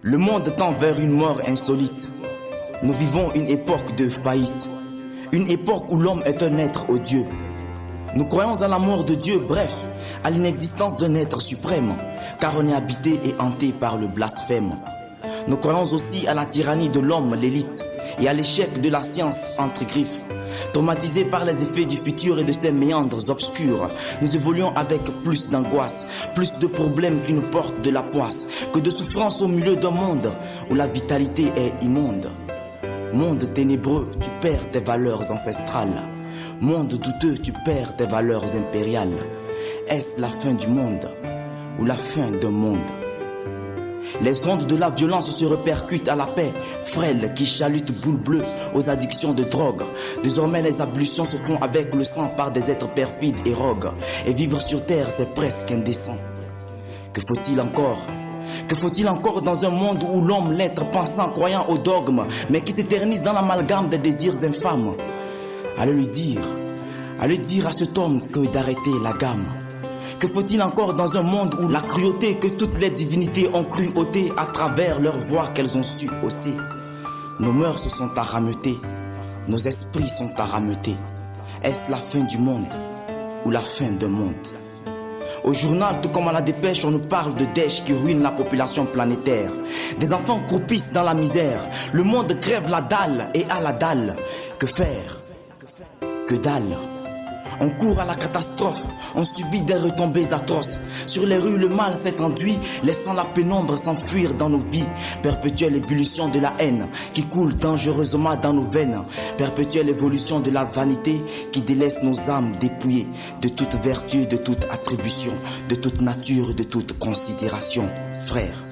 Le monde tend vers une mort insolite. Nous vivons une époque de faillite. Une époque où l'homme est un être odieux. Nous croyons à la mort de Dieu, bref, à l'inexistence d'un être suprême, car on est habité et hanté par le blasphème. Nous croyons aussi à la tyrannie de l'homme, l'élite, et à l'échec de la science entre griffes. Traumatisés par les effets du futur et de ses méandres obscurs, nous évoluons avec plus d'angoisse, plus de problèmes qui nous portent de la poisse, que de souffrance au milieu d'un monde où la vitalité est immonde. Monde ténébreux, tu perds tes valeurs ancestrales. Monde douteux, tu perds tes valeurs impériales. Est-ce la fin du monde ou la fin d'un monde? Les ondes de la violence se répercutent à la paix, frêle qui chalute boule bleue aux addictions de drogue. Désormais les ablutions se font avec le sang par des êtres perfides et rogues. Et vivre sur terre c'est presque indécent. Que faut-il encore? Que faut-il encore dans un monde où l'homme, l'être pensant, croyant au dogme, mais qui s'éternise dans l'amalgame des désirs infâmes? Allez lui dire à cet homme que d'arrêter la gamme. Que faut-il encore dans un monde où la cruauté que toutes les divinités ont cru ôter à travers leurs voix qu'elles ont su hausser? Nos mœurs sont à rameuter, nos esprits sont à rameuter. Est-ce la fin du monde ou la fin d'un monde? Au journal, tout comme à la dépêche, on nous parle de dèches qui ruinent la population planétaire. Des enfants croupissent dans la misère. Le monde crève la dalle et à la dalle. Que faire? Que dalle. On court à la catastrophe, on subit des retombées atroces. Sur les rues, le mal s'est enduit, laissant la pénombre s'enfuir dans nos vies. Perpétuelle ébullition de la haine qui coule dangereusement dans nos veines. Perpétuelle évolution de la vanité qui délaisse nos âmes dépouillées de toute vertu, de toute attribution, de toute nature, de toute considération. Frères,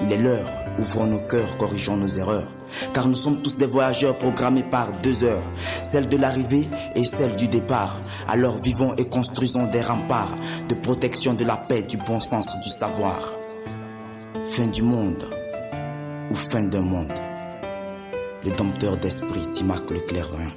il est l'heure, ouvrons nos cœurs, corrigeons nos erreurs. Car nous sommes tous des voyageurs programmés par 2 heures, celle de l'arrivée et celle du départ. Alors vivons et construisons des remparts de protection de la paix, du bon sens, du savoir. Fin du monde ou fin d'un monde? Le dompteur d'esprit, Timac le clairvoyant.